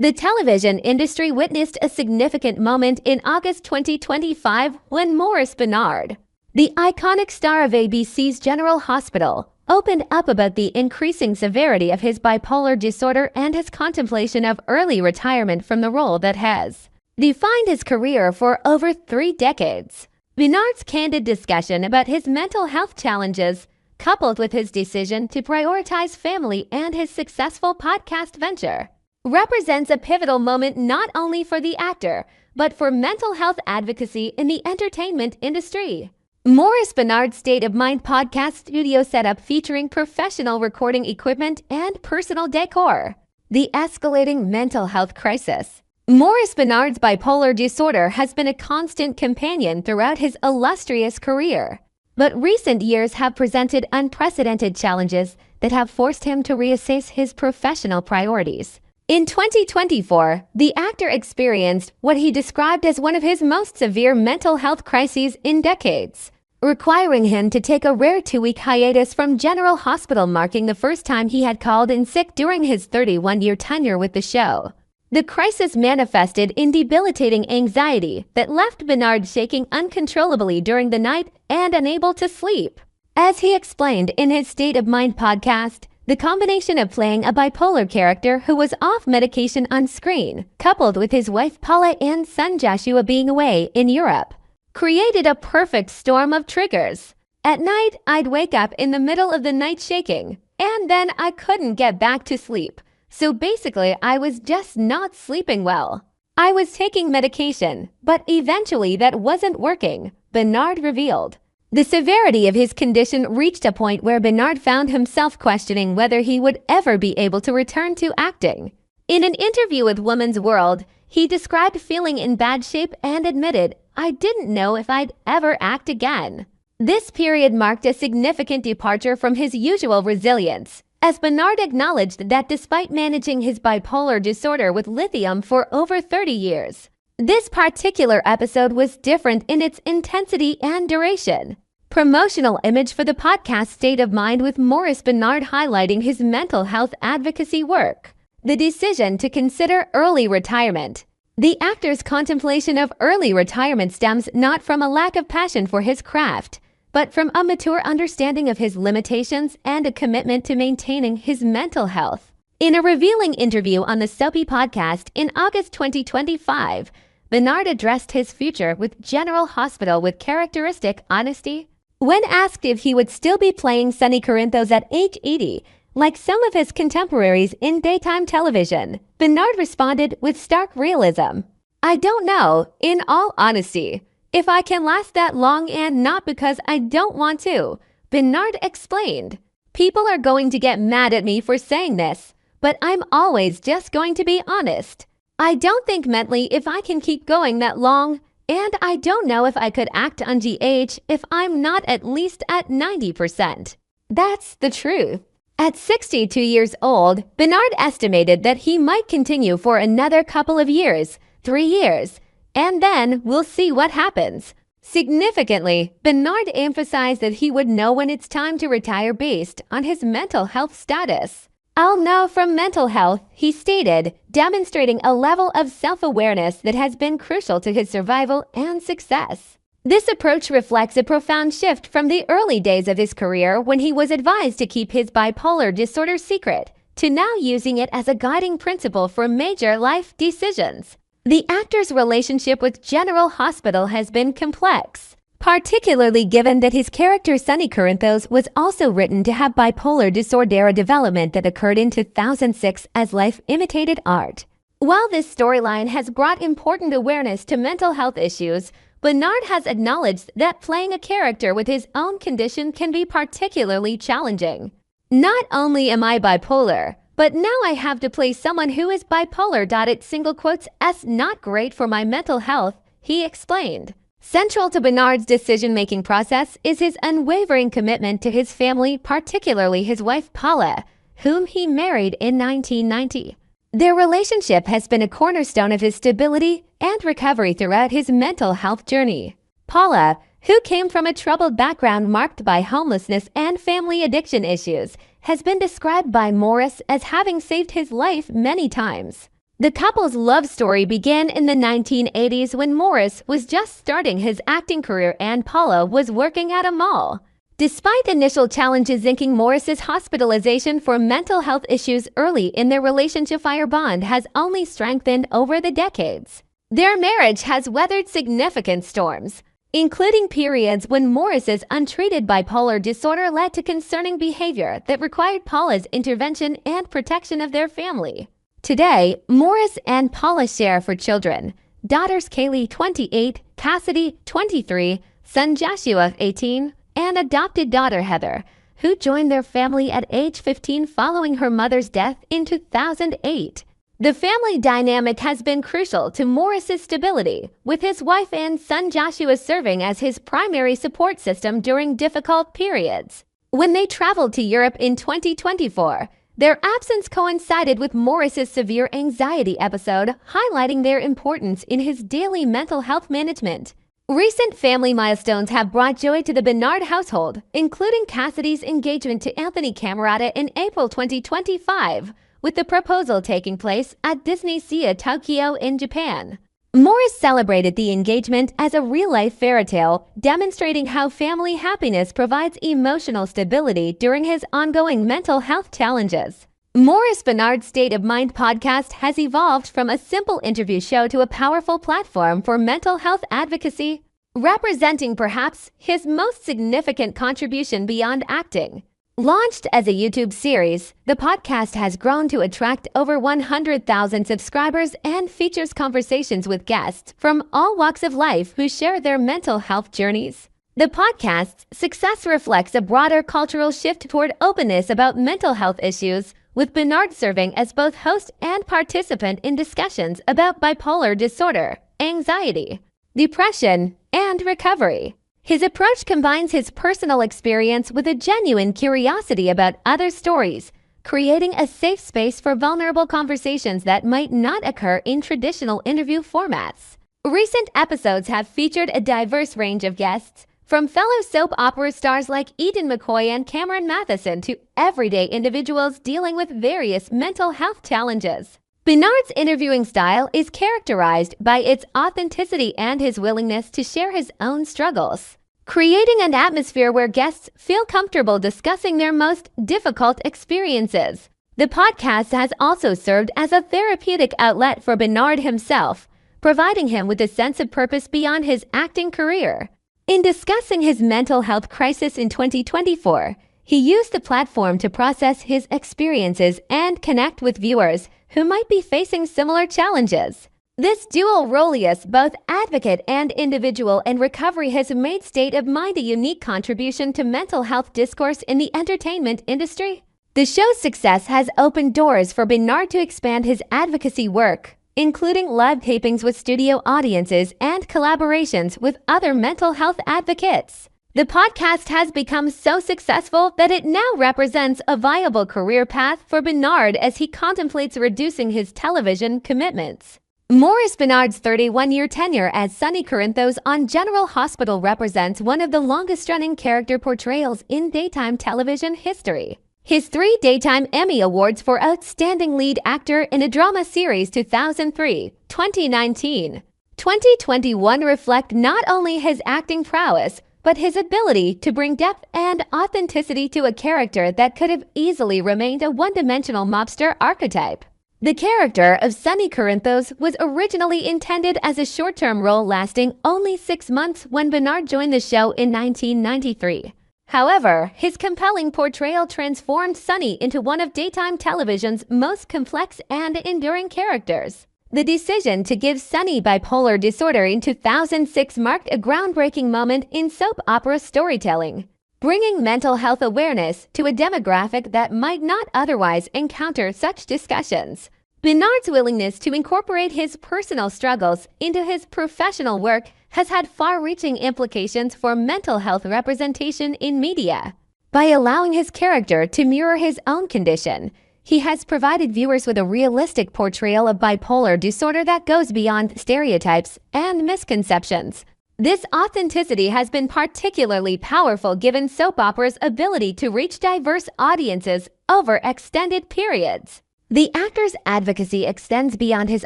The television industry witnessed a significant moment in August 2025 when Maurice Benard, the iconic star of ABC's General Hospital, opened up about the increasing severity of his bipolar disorder and his contemplation of early retirement from the role that has defined his career for over 3 decades. Benard's candid discussion about his mental health challenges, coupled with his decision to prioritize family and his successful podcast venture, represents a pivotal moment not only for the actor, but for mental health advocacy in the entertainment industry. Maurice Benard's State of Mind podcast studio setup featuring professional recording equipment and personal decor. The escalating mental health crisis. Maurice Benard's bipolar disorder has been a constant companion throughout his illustrious career, but recent years have presented unprecedented challenges that have forced him to reassess his professional priorities. In 2024, the actor experienced what he described as one of his most severe mental health crises in decades, requiring him to take a rare 2-week hiatus from General Hospital, marking the first time he had called in sick during his 31-year tenure with the show. The crisis manifested in debilitating anxiety that left Benard shaking uncontrollably during the night and unable to sleep. As he explained in his State of Mind podcast, the combination of playing a bipolar character who was off medication on screen, coupled with his wife Paula and son Joshua being away in Europe, created a perfect storm of triggers. At night, I'd wake up in the middle of the night shaking, and then I couldn't get back to sleep. So basically, I was just not sleeping well. I was taking medication, but eventually that wasn't working, Benard revealed. The severity of his condition reached a point where Benard found himself questioning whether he would ever be able to return to acting. In an interview with Woman's World, he described feeling in bad shape and admitted, "I didn't know if I'd ever act again." This period marked a significant departure from his usual resilience, as Benard acknowledged that despite managing his bipolar disorder with lithium for over 30 years, this particular episode was different in its intensity and duration. Promotional image for the podcast State of Mind with Maurice Benard highlighting his mental health advocacy work. The decision to consider early retirement. The actor's contemplation of early retirement stems not from a lack of passion for his craft, but from a mature understanding of his limitations and a commitment to maintaining his mental health. In a revealing interview on the Soapy podcast in August 2025, Benard addressed his future with General Hospital with characteristic honesty. When asked if he would still be playing Sonny Corinthos at age 80, like some of his contemporaries in daytime television, Benard responded with stark realism, "I don't know, in all honesty, if I can last that long, and not because I don't want to," Benard explained. "People are going to get mad at me for saying this, but I'm always just going to be honest. I don't think mentally if I can keep going that long, and I don't know if I could act on GH if I'm not at least at 90%. That's the truth." At 62 years old, Benard estimated that he might continue for another couple of years, 3 years, and then we'll see what happens. Significantly, Benard emphasized that he would know when it's time to retire based on his mental health status. "I'll know from mental health," he stated, demonstrating a level of self-awareness that has been crucial to his survival and success. This approach reflects a profound shift from the early days of his career when he was advised to keep his bipolar disorder secret, to now using it as a guiding principle for major life decisions. The actor's relationship with General Hospital has been complex, particularly given that his character Sonny Corinthos was also written to have bipolar disorder development that occurred in 2006 as life imitated art. While this storyline has brought important awareness to mental health issues, Benard has acknowledged that playing a character with his own condition can be particularly challenging. "Not only am I bipolar, but now I have to play someone who is bipolar. It single quotes s not great for my mental health," he explained. Central to Benard's decision-making process is his unwavering commitment to his family, particularly his wife Paula, whom he married in 1990. Their relationship has been a cornerstone of his stability and recovery throughout his mental health journey. Paula, who came from a troubled background marked by homelessness and family addiction issues, has been described by Maurice as having saved his life many times. The couple's love story began in the 1980s when Maurice was just starting his acting career and Paula was working at a mall. Despite initial challenges linking Maurice's hospitalization for mental health issues early in their relationship, their bond has only strengthened over the decades. Their marriage has weathered significant storms, including periods when Maurice's untreated bipolar disorder led to concerning behavior that required Paula's intervention and protection of their family. Today, Maurice and Paula share 4 children: daughters Kaylee, 28, Cassidy, 23, son Joshua, 18, and adopted daughter Heather, who joined their family at age 15 following her mother's death in 2008. The family dynamic has been crucial to Maurice's stability, with his wife and son Joshua serving as his primary support system during difficult periods. When they traveled to Europe in 2024, their absence coincided with Maurice's severe anxiety episode, highlighting their importance in his daily mental health management. Recent family milestones have brought joy to the Benard household, including Cassidy's engagement to Anthony Camerata in April 2025, with the proposal taking place at Disney Sea Tokyo in Japan. Maurice celebrated the engagement as a real-life fairy tale, demonstrating how family happiness provides emotional stability during his ongoing mental health challenges. Maurice Benard's State of Mind podcast has evolved from a simple interview show to a powerful platform for mental health advocacy, representing perhaps his most significant contribution beyond acting. Launched as a YouTube series, the podcast has grown to attract over 100,000 subscribers and features conversations with guests from all walks of life who share their mental health journeys. The podcast's success reflects a broader cultural shift toward openness about mental health issues, with Benard serving as both host and participant in discussions about bipolar disorder, anxiety, depression, and recovery. His approach combines his personal experience with a genuine curiosity about other stories, creating a safe space for vulnerable conversations that might not occur in traditional interview formats. Recent episodes have featured a diverse range of guests, from fellow soap opera stars like Eden McCoy and Cameron Matheson to everyday individuals dealing with various mental health challenges. Benard's interviewing style is characterized by its authenticity and his willingness to share his own struggles, creating an atmosphere where guests feel comfortable discussing their most difficult experiences. The podcast has also served as a therapeutic outlet for Benard himself, providing him with a sense of purpose beyond his acting career. In discussing his mental health crisis in 2024, he used the platform to process his experiences and connect with viewers who might be facing similar challenges. This dual role as both advocate and individual in recovery has made State of Mind a unique contribution to mental health discourse in the entertainment industry. The show's success has opened doors for Benard to expand his advocacy work, including live tapings with studio audiences and collaborations with other mental health advocates. The podcast has become so successful that it now represents a viable career path for Benard as he contemplates reducing his television commitments. Maurice Benard's 31-year tenure as Sonny Corinthos on General Hospital represents one of the longest-running character portrayals in daytime television history. His 3 Daytime Emmy Awards for Outstanding Lead Actor in a Drama Series 2003, 2019, 2021 reflect not only his acting prowess, but his ability to bring depth and authenticity to a character that could have easily remained a one-dimensional mobster archetype. The character of Sonny Corinthos was originally intended as a short-term role lasting only 6 months when Benard joined the show in 1993. However, his compelling portrayal transformed Sonny into one of daytime television's most complex and enduring characters. The decision to give Sonny bipolar disorder in 2006 marked a groundbreaking moment in soap opera storytelling, bringing mental health awareness to a demographic that might not otherwise encounter such discussions. Benard's willingness to incorporate his personal struggles into his professional work has had far-reaching implications for mental health representation in media. By allowing his character to mirror his own condition, he has provided viewers with a realistic portrayal of bipolar disorder that goes beyond stereotypes and misconceptions. This authenticity has been particularly powerful given soap opera's ability to reach diverse audiences over extended periods. The actor's advocacy extends beyond his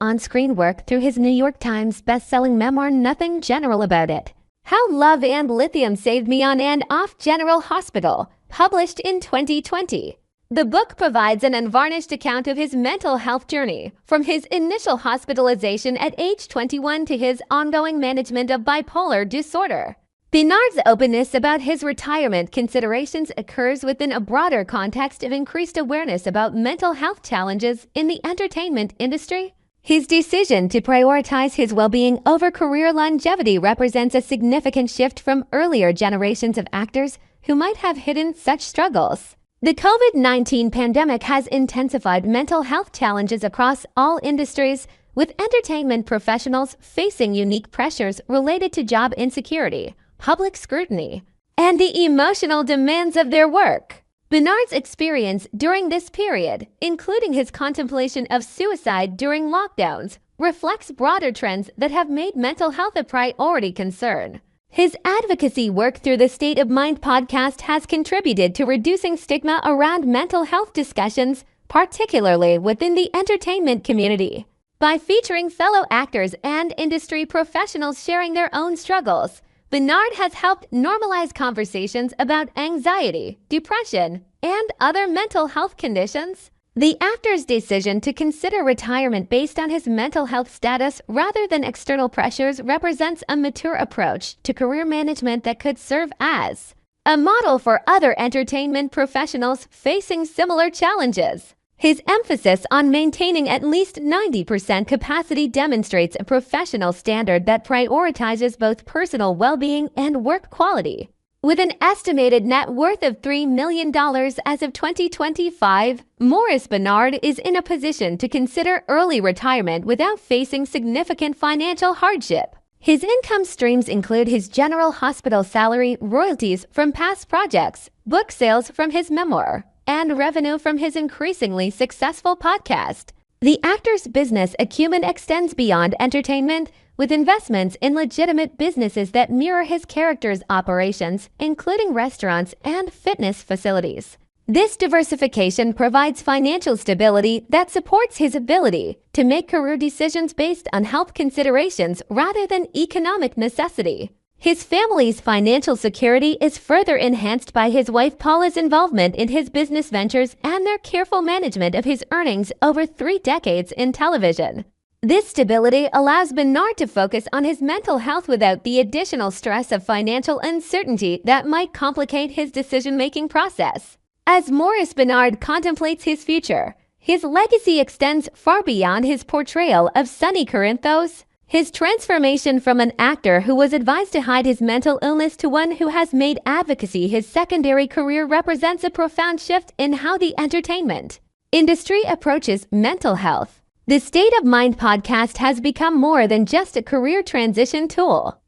on-screen work through his New York Times best-selling memoir Nothing General About It: How Love and Lithium Saved Me on and Off General Hospital, published in 2020. The book provides an unvarnished account of his mental health journey, from his initial hospitalization at age 21 to his ongoing management of bipolar disorder. Benard's openness about his retirement considerations occurs within a broader context of increased awareness about mental health challenges in the entertainment industry. His decision to prioritize his well-being over career longevity represents a significant shift from earlier generations of actors who might have hidden such struggles. The COVID-19 pandemic has intensified mental health challenges across all industries, with entertainment professionals facing unique pressures related to job insecurity, public scrutiny, and the emotional demands of their work. Benard's experience during this period, including his contemplation of suicide during lockdowns, reflects broader trends that have made mental health a priority concern. His advocacy work through the State of Mind podcast has contributed to reducing stigma around mental health discussions, particularly within the entertainment community. By featuring fellow actors and industry professionals sharing their own struggles, Benard has helped normalize conversations about anxiety, depression, and other mental health conditions. The actor's decision to consider retirement based on his mental health status rather than external pressures represents a mature approach to career management that could serve as a model for other entertainment professionals facing similar challenges. His emphasis on maintaining at least 90% capacity demonstrates a professional standard that prioritizes both personal well-being and work quality. With an estimated net worth of $3 million as of 2025, Maurice Benard is in a position to consider early retirement without facing significant financial hardship. His income streams include his general hospital salary, royalties from past projects, book sales from his memoir, and revenue from his increasingly successful podcast. The actor's business acumen extends beyond entertainment, with investments in legitimate businesses that mirror his character's operations, including restaurants and fitness facilities. This diversification provides financial stability that supports his ability to make career decisions based on health considerations rather than economic necessity. His family's financial security is further enhanced by his wife Paula's involvement in his business ventures and their careful management of his earnings over 3 decades in television. This stability allows Benard to focus on his mental health without the additional stress of financial uncertainty that might complicate his decision-making process. As Maurice Benard contemplates his future, his legacy extends far beyond his portrayal of Sonny Corinthos. His transformation from an actor who was advised to hide his mental illness to one who has made advocacy his secondary career represents a profound shift in how the entertainment industry approaches mental health. The State of Mind podcast has become more than just a career transition tool.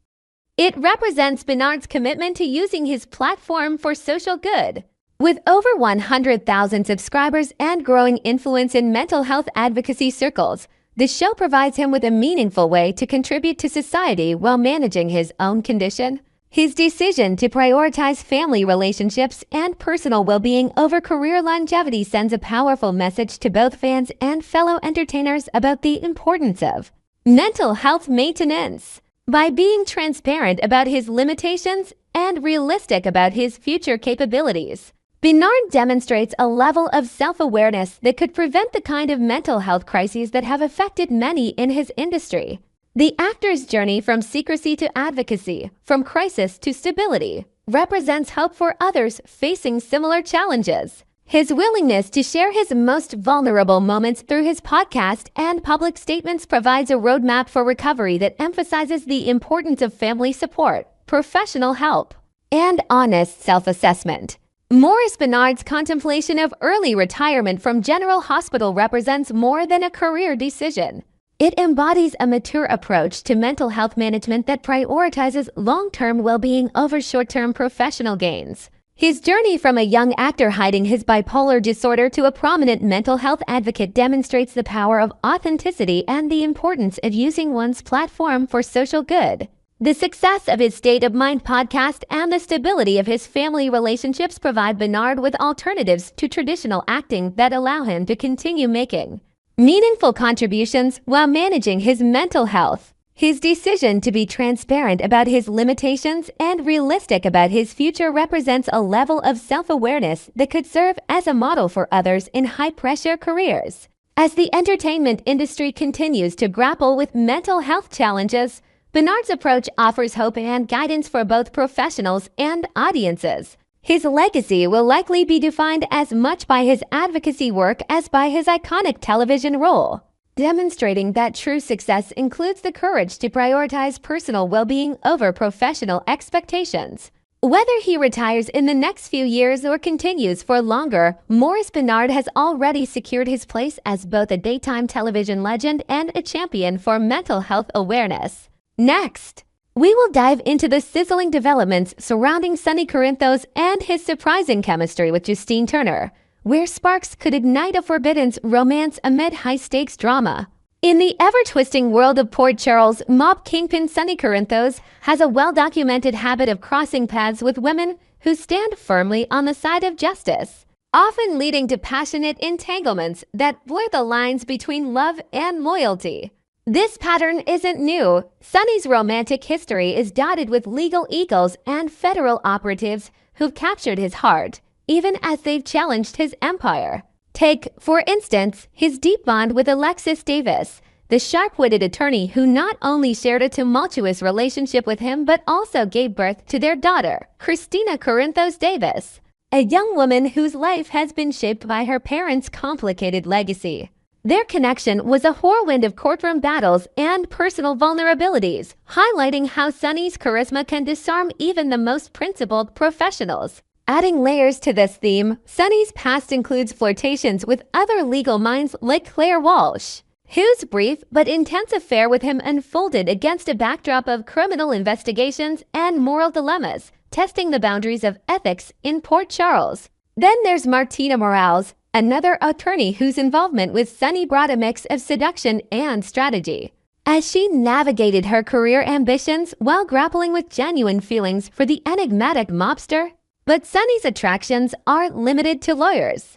It represents Benard's commitment to using his platform for social good. With over 100,000 subscribers and growing influence in mental health advocacy circles, the show provides him with a meaningful way to contribute to society while managing his own condition. His decision to prioritize family relationships and personal well-being over career longevity sends a powerful message to both fans and fellow entertainers about the importance of mental health maintenance. By being transparent about his limitations and realistic about his future capabilities, Benard demonstrates a level of self-awareness that could prevent the kind of mental health crises that have affected many in his industry. The actor's journey from secrecy to advocacy, from crisis to stability, represents hope for others facing similar challenges. His willingness to share his most vulnerable moments through his podcast and public statements provides a roadmap for recovery that emphasizes the importance of family support, professional help, and honest self-assessment. Maurice Benard's contemplation of early retirement from General Hospital represents more than a career decision. It embodies a mature approach to mental health management that prioritizes long-term well-being over short-term professional gains. His journey from a young actor hiding his bipolar disorder to a prominent mental health advocate demonstrates the power of authenticity and the importance of using one's platform for social good. The success of his State of Mind podcast and the stability of his family relationships provide Benard with alternatives to traditional acting that allow him to continue making meaningful contributions while managing his mental health. His decision to be transparent about his limitations and realistic about his future represents a level of self-awareness that could serve as a model for others in high-pressure careers. As the entertainment industry continues to grapple with mental health challenges, Benard's approach offers hope and guidance for both professionals and audiences. His legacy will likely be defined as much by his advocacy work as by his iconic television role, demonstrating that true success includes the courage to prioritize personal well-being over professional expectations. Whether he retires in the next few years or continues for longer, Maurice Benard has already secured his place as both a daytime television legend and a champion for mental health awareness. Next, we will dive into the sizzling developments surrounding Sonny Corinthos and his surprising chemistry with Justine Turner, where sparks could ignite a forbidden romance amid high-stakes drama. In the ever-twisting world of Port Charles, mob kingpin Sonny Corinthos has a well-documented habit of crossing paths with women who stand firmly on the side of justice, often leading to passionate entanglements that blur the lines between love and loyalty. This pattern isn't new. Sonny's romantic history is dotted with legal eagles and federal operatives who've captured his heart, even as they've challenged his empire. Take, for instance, his deep bond with Alexis Davis, the sharp-witted attorney who not only shared a tumultuous relationship with him but also gave birth to their daughter, Christina Corinthos Davis, a young woman whose life has been shaped by her parents' complicated legacy. Their connection was a whirlwind of courtroom battles and personal vulnerabilities, highlighting how Sonny's charisma can disarm even the most principled professionals. Adding layers to this theme, Sonny's past includes flirtations with other legal minds like Claire Walsh, whose brief but intense affair with him unfolded against a backdrop of criminal investigations and moral dilemmas, testing the boundaries of ethics in Port Charles. Then there's Martina Morales, another attorney whose involvement with Sonny brought a mix of seduction and strategy, as she navigated her career ambitions while grappling with genuine feelings for the enigmatic mobster. But Sonny's attractions aren't limited to lawyers.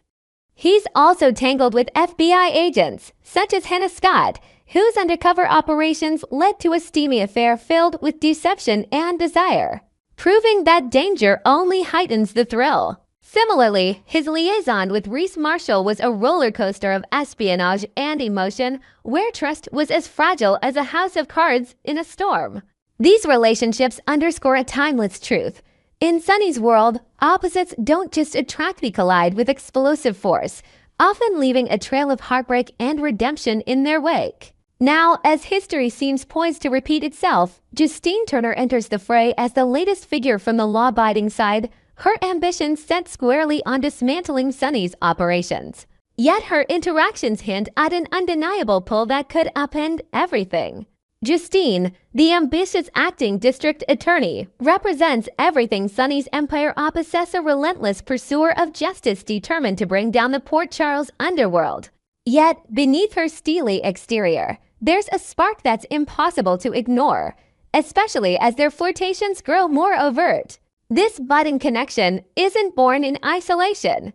He's also tangled with FBI agents, such as Hannah Scott, whose undercover operations led to a steamy affair filled with deception and desire, proving that danger only heightens the thrill. Similarly, his liaison with Reese Marshall was a roller coaster of espionage and emotion, where trust was as fragile as a house of cards in a storm. These relationships underscore a timeless truth. In Sonny's world, opposites don't just attract, they collide with explosive force, often leaving a trail of heartbreak and redemption in their wake. Now, as history seems poised to repeat itself, Justine Turner enters the fray as the latest figure from the law-abiding side, her ambitions set squarely on dismantling Sonny's operations. Yet her interactions hint at an undeniable pull that could upend everything. Justine, the ambitious acting district attorney, represents everything Sonny's empire opposite, a relentless pursuer of justice determined to bring down the Port Charles underworld. Yet, beneath her steely exterior, there's a spark that's impossible to ignore, especially as their flirtations grow more overt. This budding connection isn't born in isolation.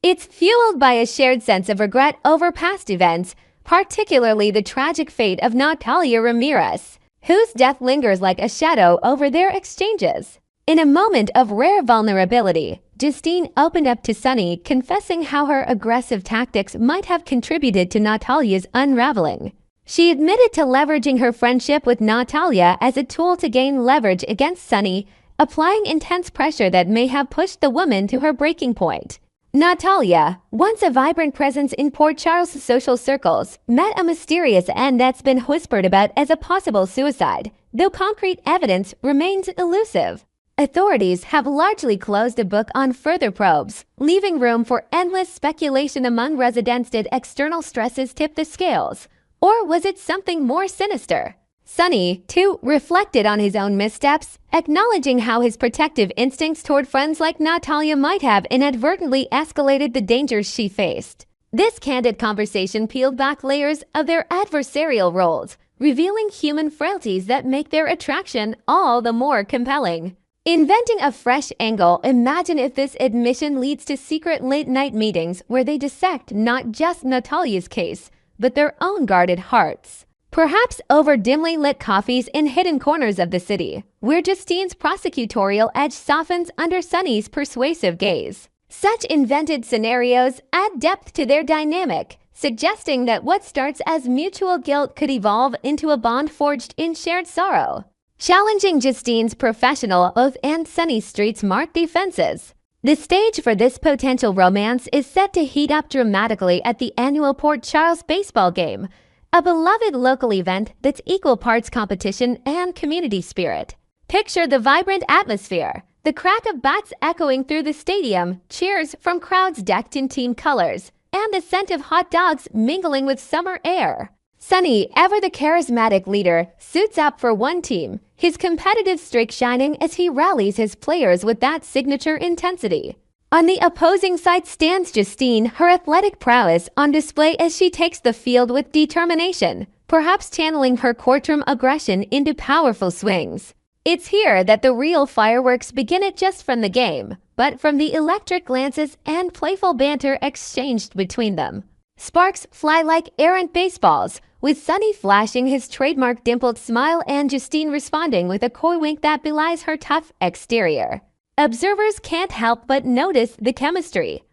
It's fueled by a shared sense of regret over past events, particularly the tragic fate of Natalia Ramirez, whose death lingers like a shadow over their exchanges. In a moment of rare vulnerability, Justine opened up to Sonny, confessing how her aggressive tactics might have contributed to Natalia's unraveling. She admitted to leveraging her friendship with Natalia as a tool to gain leverage against Sonny, applying intense pressure that may have pushed the woman to her breaking point. Natalia, once a vibrant presence in Port Charles social circles, met a mysterious end that's been whispered about as a possible suicide, though concrete evidence remains elusive. Authorities have largely closed the book on further probes, leaving room for endless speculation among residents. Did external stresses tip the scales? Or was it something more sinister? Sonny, too, reflected on his own missteps, acknowledging how his protective instincts toward friends like Natalia might have inadvertently escalated the dangers she faced. This candid conversation peeled back layers of their adversarial roles, revealing human frailties that make their attraction all the more compelling. Inventing a fresh angle, imagine if this admission leads to secret late-night meetings where they dissect not just Natalia's case, but their own guarded hearts. Perhaps over dimly lit coffees in hidden corners of the city, where Justine's prosecutorial edge softens under Sonny's persuasive gaze. Such invented scenarios add depth to their dynamic, suggesting that what starts as mutual guilt could evolve into a bond forged in shared sorrow. Challenging Justine's professional oath and Sonny Street's marked defenses. The stage for this potential romance is set to heat up dramatically at the annual Port Charles baseball game, a beloved local event that's equal parts competition and community spirit. Picture the vibrant atmosphere, the crack of bats echoing through the stadium, cheers from crowds decked in team colors, and the scent of hot dogs mingling with summer air. Sonny, ever the charismatic leader, suits up for one team, his competitive streak shining as he rallies his players with that signature intensity. On the opposing side stands Justine, her athletic prowess on display as she takes the field with determination, perhaps channeling her courtroom aggression into powerful swings. It's here that the real fireworks begin, not just from the game, but from the electric glances and playful banter exchanged between them. Sparks fly like errant baseballs, with Sonny flashing his trademark dimpled smile and Justine responding with a coy wink that belies her tough exterior. Observers can't help but notice the chemistry.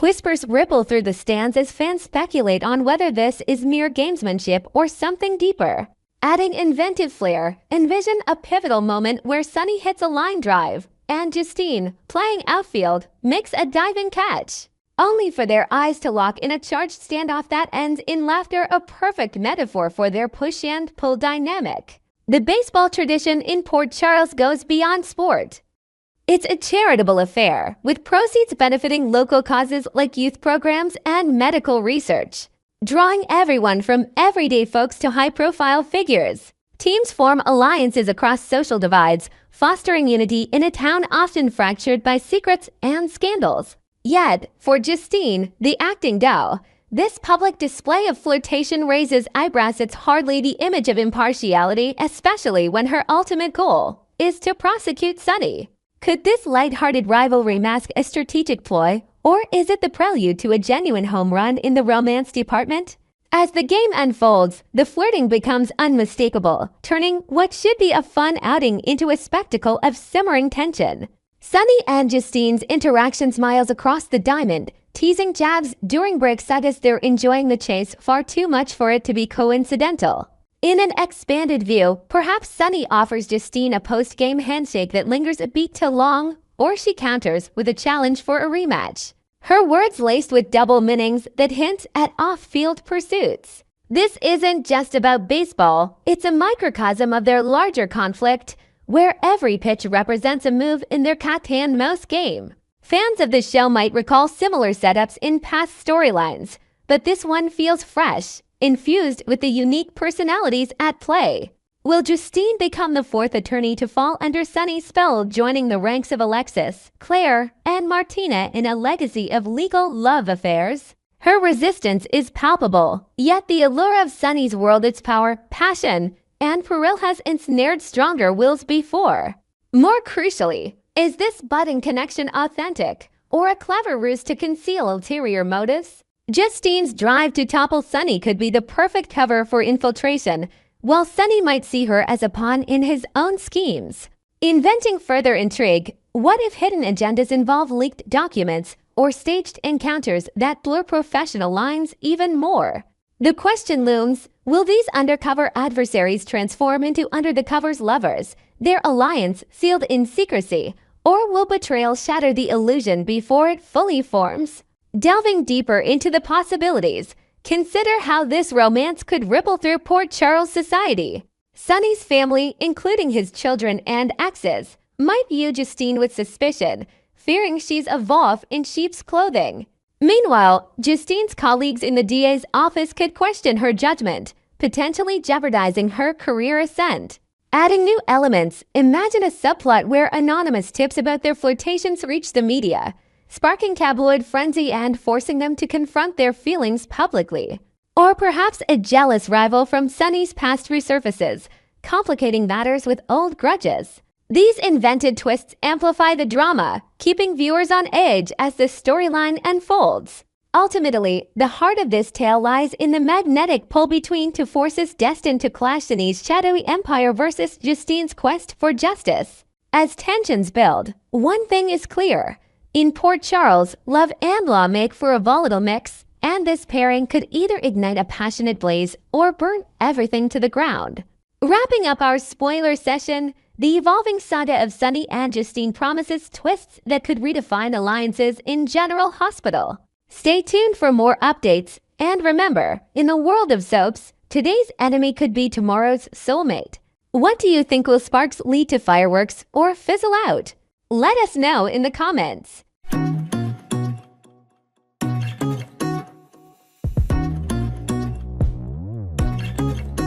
Whispers ripple through the stands as fans speculate on whether this is mere gamesmanship or something deeper. Adding inventive flair, envision a pivotal moment where Sonny hits a line drive, and Justine, playing outfield, makes a diving catch, only for their eyes to lock in a charged standoff that ends in laughter, a perfect metaphor for their push and pull dynamic. The baseball tradition in Port Charles goes beyond sport. It's a charitable affair, with proceeds benefiting local causes like youth programs and medical research, drawing everyone from everyday folks to high-profile figures. Teams form alliances across social divides, fostering unity in a town often fractured by secrets and scandals. Yet, for Justine, the acting doll, this public display of flirtation raises eyebrows. It's hardly the image of impartiality, especially when her ultimate goal is to prosecute Sonny. Could this light-hearted rivalry mask a strategic ploy, or is it the prelude to a genuine home run in the romance department? As the game unfolds, the flirting becomes unmistakable, turning what should be a fun outing into a spectacle of simmering tension. Sonny and Justine's interaction miles across the diamond, teasing jabs during breaks suggests they're enjoying the chase far too much for it to be coincidental. In an expanded view, perhaps Sonny offers Justine a post-game handshake that lingers a beat too long, or she counters with a challenge for a rematch. Her words laced with double meanings that hint at off-field pursuits. This isn't just about baseball, it's a microcosm of their larger conflict, where every pitch represents a move in their cat-and-mouse game. Fans of the show might recall similar setups in past storylines, but this one feels fresh, infused with the unique personalities at play. Will Justine become the fourth attorney to fall under Sonny's spell, joining the ranks of Alexis, Claire, and Martina in a legacy of legal love affairs? Her resistance is palpable, yet the allure of Sonny's world, its power, passion, and Peril has ensnared stronger wills before. More crucially, is this budding connection authentic, or a clever ruse to conceal ulterior motives? Justine's drive to topple Sonny could be the perfect cover for infiltration, while Sonny might see her as a pawn in his own schemes. Inventing further intrigue, what if hidden agendas involve leaked documents or staged encounters that blur professional lines even more? The question looms, will these undercover adversaries transform into under-the-covers lovers, their alliance sealed in secrecy, or will betrayal shatter the illusion before it fully forms? Delving deeper into the possibilities, consider how this romance could ripple through Port Charles society. Sonny's family, including his children and exes, might view Justine with suspicion, fearing she's a wolf in sheep's clothing. Meanwhile, Justine's colleagues in the DA's office could question her judgment, potentially jeopardizing her career ascent. Adding new elements, imagine a subplot where anonymous tips about their flirtations reach the media, sparking tabloid frenzy and forcing them to confront their feelings publicly. Or perhaps a jealous rival from Sonny's past resurfaces, complicating matters with old grudges. These invented twists amplify the drama, keeping viewers on edge as the storyline unfolds. Ultimately, the heart of this tale lies in the magnetic pull between two forces destined to clash: Sonny's shadowy empire versus Justine's quest for justice. As tensions build, one thing is clear. In Port Charles, love and law make for a volatile mix, and this pairing could either ignite a passionate blaze or burn everything to the ground. Wrapping up our spoiler session, the evolving saga of Sonny and Justine promises twists that could redefine alliances in General Hospital. Stay tuned for more updates, and remember, in the world of soaps, today's enemy could be tomorrow's soulmate. What do you think? Will sparks lead to fireworks or fizzle out? Let us know in the comments.